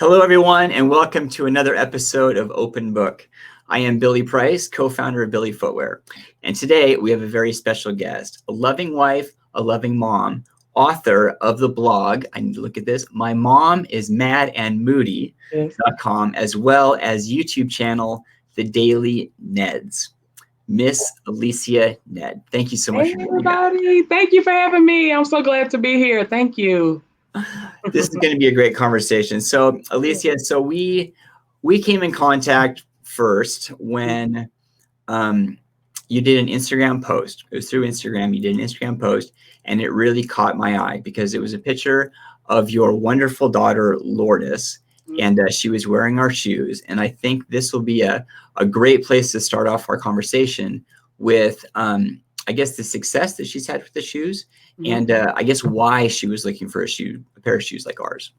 Hello, everyone, and welcome to another episode of Open Book. I am Billy Price, co-founder of Billy Footwear. And today we have a very special guest, a loving wife, a loving mom, author of the blog, I need to look at this, My Mom is Mad and Moody.com, as well as YouTube channel, The Daily Nedds. Miss Alicia Nedd. Thank you so much for being here. Everybody. Thank you for having me. I'm so glad to be here. Thank you. This is going to be a great conversation. So, Alicia, we came in contact first when you did an Instagram post. It was through Instagram. You did an Instagram post, and it really caught my eye because it was a picture of your wonderful daughter, Lourdess, and she was wearing our shoes. And I think this will be a great place to start off our conversation with, I guess, the success that she's had with the shoes, and I guess why she was looking for a pair of shoes like ours.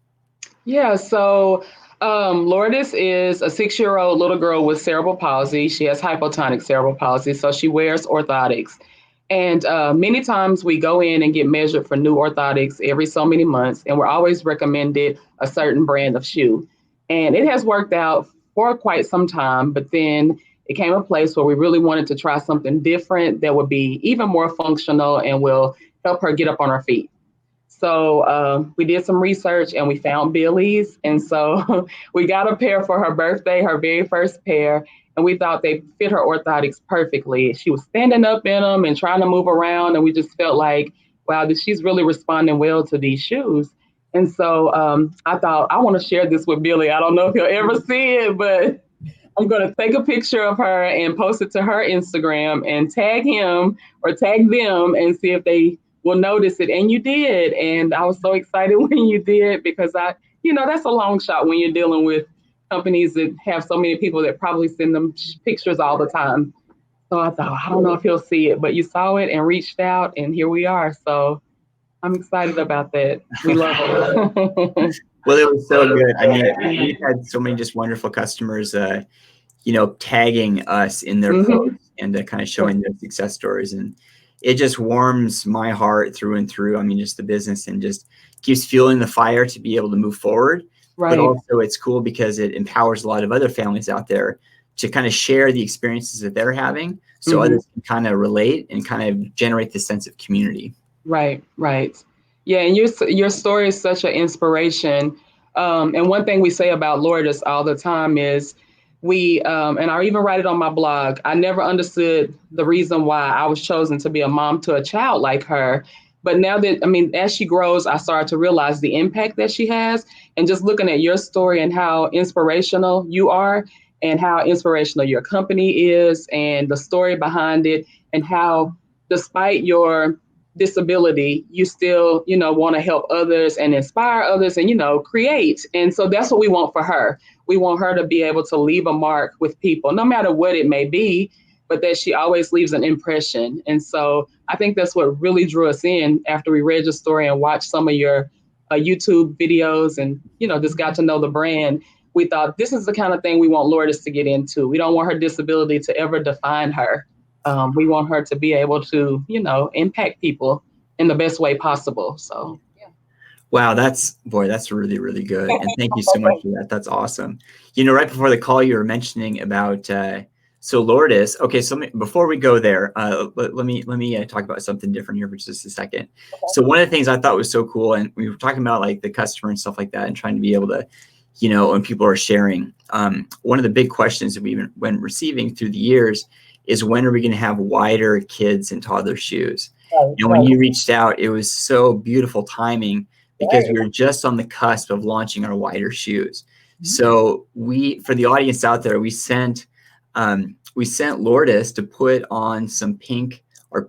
Yeah, so Lourdess is a 6-year-old little girl with cerebral palsy. She has hypotonic cerebral palsy, so she wears orthotics. And many times we go in and get measured for new orthotics every so many months, and we're always recommended a certain brand of shoe. And it has worked out for quite some time, but then it came a place where we really wanted to try something different that would be even more functional and will help her get up on her feet. So we did some research and we found Billy's. And so we got a pair for her birthday, her very first pair. And we thought they fit her orthotics perfectly. She was standing up in them and trying to move around. And we just felt like, wow, she's really responding well to these shoes. And so I thought, I want to share this with Billy. I don't know if he'll ever see it, but I'm going to take a picture of her and post it to her Instagram and tag him or tag them and see if they will notice it. And you did. And I was so excited when you did because that's a long shot when you're dealing with companies that have so many people that probably send them pictures all the time. So I thought, I don't know if he'll see it, but you saw it and reached out and here we are. So I'm excited about that. We love it. Well, it was so good. I mean, we've had so many just wonderful customers, tagging us in their posts and kind of showing their success stories. And it just warms my heart through and through. I mean, just the business and just keeps fueling the fire to be able to move forward. Right. But also it's cool because it empowers a lot of other families out there to kind of share the experiences that they're having so others can kind of relate and kind of generate this sense of community. Right. Yeah, and your story is such an inspiration. And one thing we say about Lourdess all the time is and I even write it on my blog, I never understood the reason why I was chosen to be a mom to a child like her. But now that, as she grows, I started to realize the impact that she has. And just looking at your story and how inspirational you are and how inspirational your company is and the story behind it and how despite your disability, you still, want to help others and inspire others and, create. And so that's what we want for her. We want her to be able to leave a mark with people, no matter what it may be, but that she always leaves an impression. And so I think that's what really drew us in after we read your story and watched some of your YouTube videos and, just got to know the brand. We thought this is the kind of thing we want Lourdess to get into. We don't want her disability to ever define her. We want her to be able to, impact people in the best way possible. So, yeah. Wow, that's really, really good. And thank you so much for that. That's awesome. Right before the call, you were mentioning about, so Lourdess. Okay, so before we go there, let me talk about something different here for just a second. Okay. So one of the things I thought was so cool, and we were talking about like the customer and stuff like that and trying to be able to, when people are sharing, one of the big questions that we've been receiving through the years is when are we going to have wider kids and toddler shoes? Right, and when you reached out, it was so beautiful timing because we were just on the cusp of launching our wider shoes. So for the audience out there, we sent Lourdess to put on some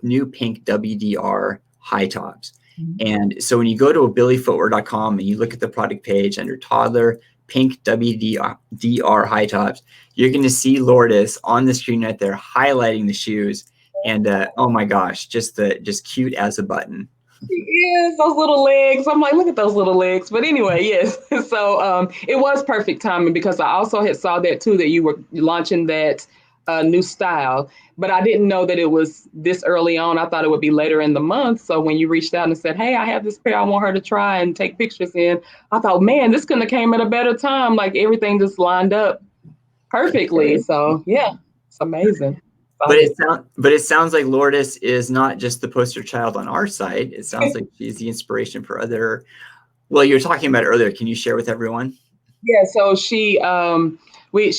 new pink WDR high tops. And so when you go to billyfootwear.com and you look at the product page under toddler pink WDR high tops, you're going to see Lourdess on the screen right there highlighting the shoes. And oh my gosh, just cute as a button. Yes, those little legs. I'm like, look at those little legs. But anyway, yes. So it was perfect timing because I also had saw that too, that you were launching that a new style, but I didn't know that it was this early on. I thought it would be later in the month. So when you reached out and said, "Hey, I have this pair I want her to try and take pictures in," I thought, man, this couldn't have came at a better time. Like everything just lined up perfectly. So yeah, it's amazing. Excited. But it sounds like Lourdess is not just the poster child on our side. It sounds like she's the inspiration for other. Well, you were talking about it earlier. Can you share with everyone? Yeah, so she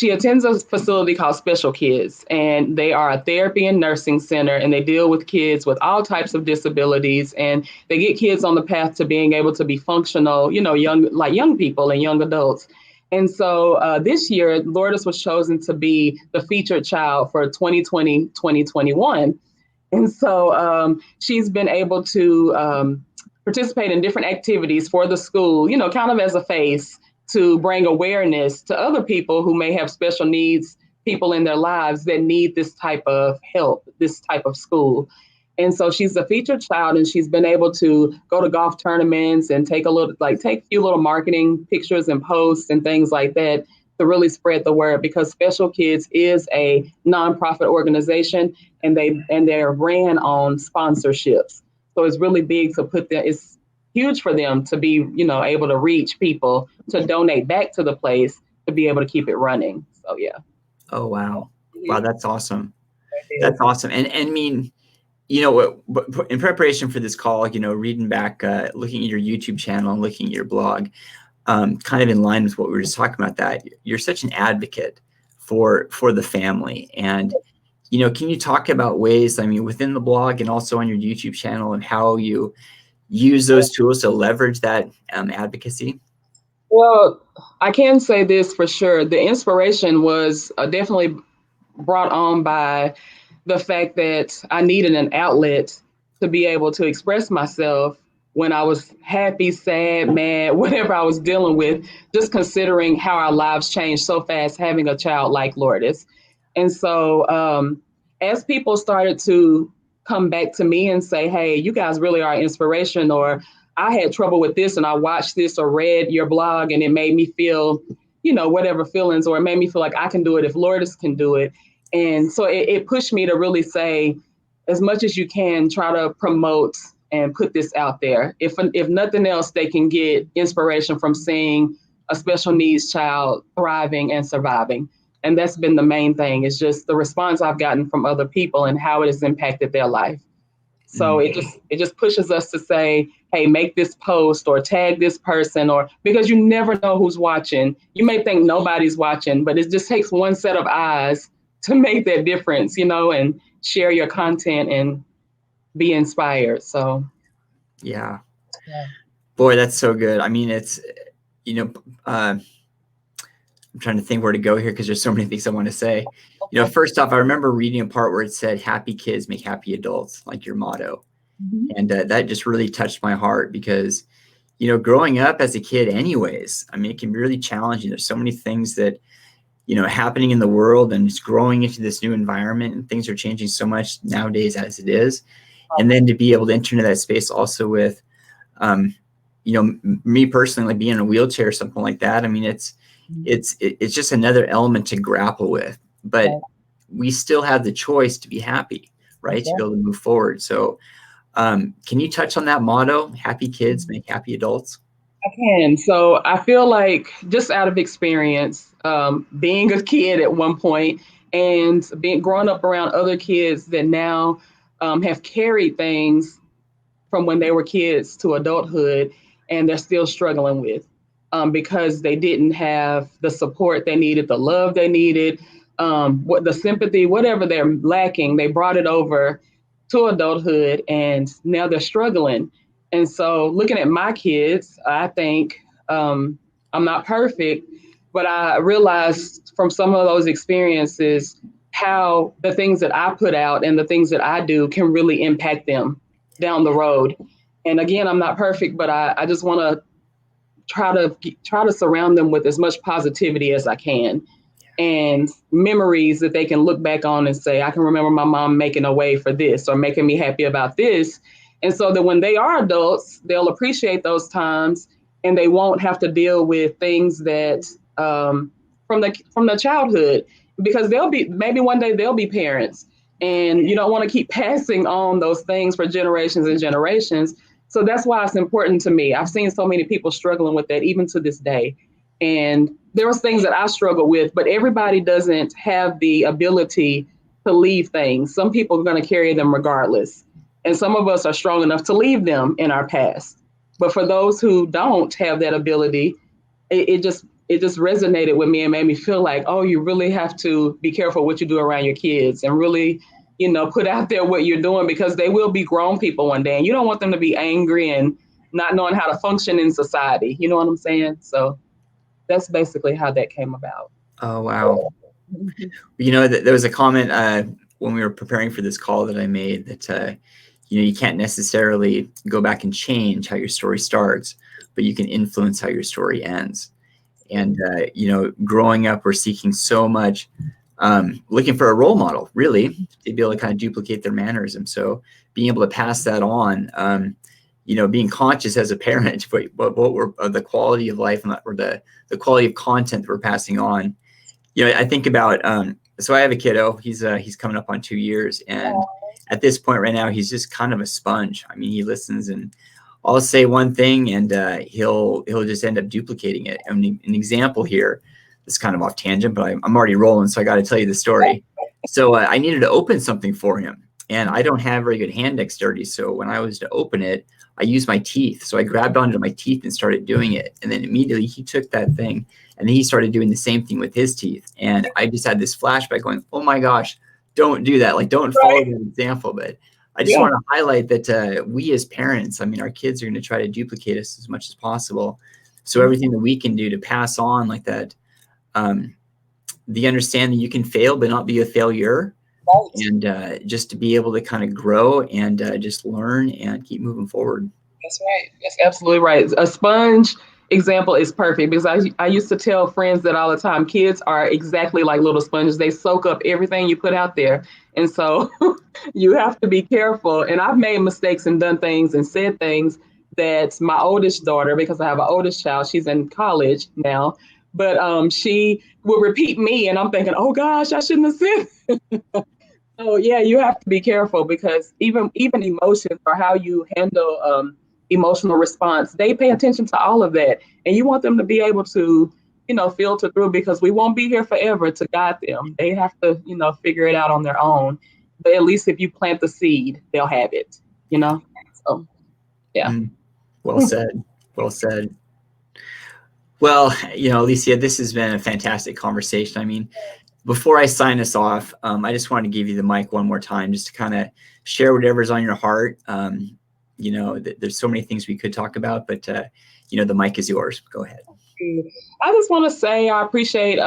attends a facility called Special Kids, and they are a therapy and nursing center, and they deal with kids with all types of disabilities, and they get kids on the path to being able to be functional, young people and young adults. And so this year, Lourdes was chosen to be the featured child for 2020-2021. And so she's been able to participate in different activities for the school, kind of as a face to bring awareness to other people who may have special needs, people in their lives that need this type of help, this type of school. And so she's a featured child, and she's been able to go to golf tournaments and take a few little marketing pictures and posts and things like that to really spread the word, because Special Kids is a nonprofit organization, and they're ran on sponsorships. So it's really big to put them. It's huge for them to be, able to reach people to donate back to the place to be able to keep it running. So yeah. Oh wow, wow, that's awesome. It That's is. awesome. And I mean, in preparation for this call, reading back, looking at your YouTube channel and looking at your blog, kind of in line with what we were just talking about, that you're such an advocate for the family. And, can you talk about ways, I mean, within the blog and also on your YouTube channel, and how you use those tools to leverage that advocacy? Well, I can say this for sure. The inspiration was definitely brought on by the fact that I needed an outlet to be able to express myself when I was happy, sad, mad, whatever I was dealing with, just considering how our lives changed so fast having a child like Lourdes. And so as people started to come back to me and say, "Hey, you guys really are inspiration," or "I had trouble with this and I watched this or read your blog and it made me feel, whatever feelings, or it made me feel like I can do it if Lourdes can do it." And so it pushed me to really say, as much as you can, try to promote and put this out there. If nothing else, they can get inspiration from seeing a special needs child thriving and surviving. And that's been the main thing. It's just the response I've gotten from other people and how it has impacted their life. So Mm. it just pushes us to say, "Hey, make this post or tag this person," or because you never know who's watching. You may think nobody's watching, but it just takes one set of eyes to make that difference, and share your content and be inspired. So Yeah. yeah. Boy, that's so good. I mean, it's, you know, uh, I'm trying to think where to go here because there's so many things I want to say. First off, I remember reading a part where it said, "Happy kids make happy adults," like your motto. Mhm. And that just really touched my heart because, growing up as a kid anyways, I mean, it can be really challenging. There's so many things that, happening in the world, and just growing into this new environment, and things are changing so much nowadays as it is. And then to be able to enter into that space also with, um, me personally, like being in a wheelchair or something like that. I mean, it's just another element to grapple with, but Right. we still have the choice to be happy, right? To be able to move forward. So, can you touch on that motto? Happy kids make happy adults. I can. So I feel like, just out of experience, being a kid at one point and being growing up around other kids that now have carried things from when they were kids to adulthood, and they're still struggling with, because they didn't have the support they needed, the love they needed, what the sympathy, whatever they're lacking, they brought it over to adulthood, and now they're struggling. And so, looking at my kids, I think I'm not perfect, but I realized from some of those experiences how the things that I put out and the things that I do can really impact them down the road. And again, I'm not perfect, but I just want to try to surround them with as much positivity as I can, and memories that they can look back on and say, "I can remember my mom making a way for this or making me happy about this." And so that when they are adults, they'll appreciate those times, and they won't have to deal with things that from the childhood. because maybe one day they'll be parents, and you don't want to keep passing on those things for generations and generations. So that's why it's important to me. I've seen so many people struggling with that even to this day. And there was things that I struggled with, but everybody doesn't have the ability to leave things. Some people are going to carry them regardless. And some of us are strong enough to leave them in our past. But for those who don't have that ability, it just resonated with me and made me feel like, oh, you really have to be careful what you do around your kids and really, put out there what you're doing, because they will be grown people one day and you don't want them to be angry and not knowing how to function in society. You know what I'm saying? So that's basically how that came about. Oh, wow. There was a comment when we were preparing for this call that I made that, you can't necessarily go back and change how your story starts, but you can influence how your story ends. And, growing up, we're seeking so much, looking for a role model, really, to be able to kind of duplicate their mannerism. So being able to pass that on, being conscious as a parent, what we're the quality of life or the quality of content that we're passing on. I think about, so I have a kiddo, he's coming up on 2 years. And at this point right now, he's just kind of a sponge. I mean, he listens and I'll say one thing and he'll just end up duplicating it. I mean, an example here, it's kind of off tangent, but I'm already rolling, so I got to tell you the story. So I needed to open something for him, and I don't have very good hand dexterity. So when I was to open it, I used my teeth. So I grabbed onto my teeth and started doing it. And then immediately he took that thing and then he started doing the same thing with his teeth. And I just had this flashback going, oh my gosh, don't do that. Like, don't follow that example. But I just want to highlight that we as parents, I mean, our kids are going to try to duplicate us as much as possible. So everything that we can do to pass on like that, the understanding you can fail but not be a failure. Right. And just to be able to kind of grow and just learn and keep moving forward. That's right. That's absolutely right. A sponge example is perfect, because I used to tell friends that all the time. Kids are exactly like little sponges. They soak up everything you put out there. And so you have to be careful. And I've made mistakes and done things and said things that my oldest daughter, because I have an oldest child, she's in college now, but she will repeat me and I'm thinking, oh gosh, I shouldn't have said. Oh yeah, you have to be careful, because even emotions or how you handle emotional response, they pay attention to all of that, and you want them to be able to, filter through, because we won't be here forever to guide them. They have to, figure it out on their own. But at least if you plant the seed, they'll have it. So yeah. Well said. Well said. Well, Alicia, this has been a fantastic conversation. I mean, before I sign us off, I just want to give you the mic one more time, just to kind of share whatever's on your heart. There's so many things we could talk about, but the mic is yours. Go ahead. I just want to say I appreciate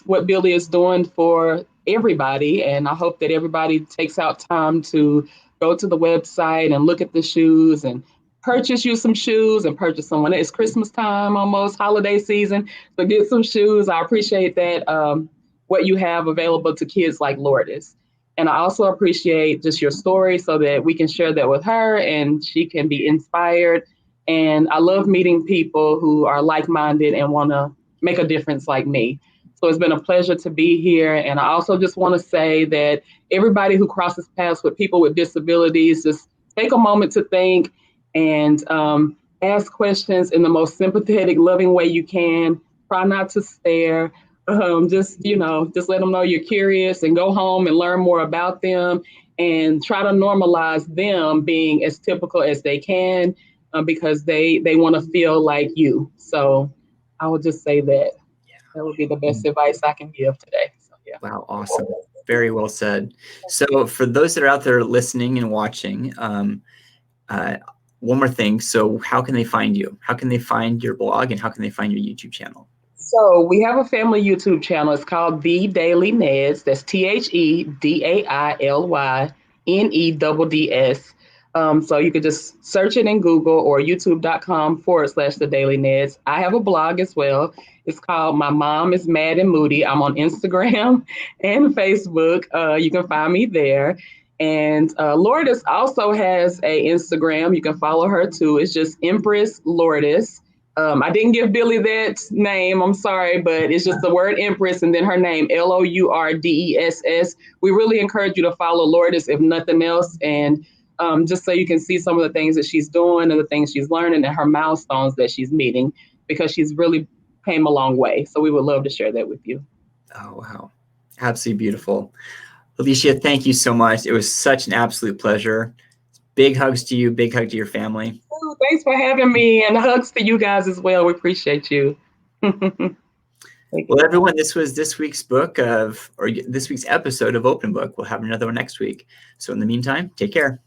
what Billy is doing for everybody, and I hope that everybody takes out time to go to the website and look at the shoes and purchase you some shoes and purchase someone. It's Christmas time, almost holiday season, so get some shoes. I appreciate that, what you have available to kids like Lourdess. And I also appreciate just your story, so that we can share that with her and she can be inspired. And I love meeting people who are like-minded and want to make a difference like me. So it's been a pleasure to be here. And I also just want to say that everybody who crosses paths with people with disabilities, just take a moment to think and ask questions in the most sympathetic, loving way you can. Try not to stare. Just let them know you're curious, and go home and learn more about them, and try to normalize them being as typical as they can, because they want to feel like you. So I would just say that would be the best advice I can give today. So, yeah. Wow, awesome. Very well said. So for those that are out there listening and watching, one more thing. So how can they find you? How can they find your blog, and how can they find your YouTube channel? So we have a family YouTube channel. It's called The Daily Nedds. That's TheDailynedds. So you could just search it in Google or youtube.com/The Daily Nedds. I have a blog as well. It's called My Mom is Mad and Moody. I'm on Instagram and Facebook. You can find me there. And Lourdess also has a Instagram. You can follow her too. It's just Empress Lourdess. I didn't give Billy that name. I'm sorry, but it's just the word Empress and then her name, Lourdess. We really encourage you to follow Lourdess, if nothing else, and just so you can see some of the things that she's doing and the things she's learning and her milestones that she's meeting, because she's really came a long way. So we would love to share that with you. Oh, wow. Absolutely beautiful. Alicia, thank you so much. It was such an absolute pleasure. Big hugs to you. Big hug to your family. Oh, thanks for having me, and hugs to you guys as well. We appreciate you. Well, everyone, this was this week's book of, or this week's episode of Open Book. We'll have another one next week. So in the meantime, take care.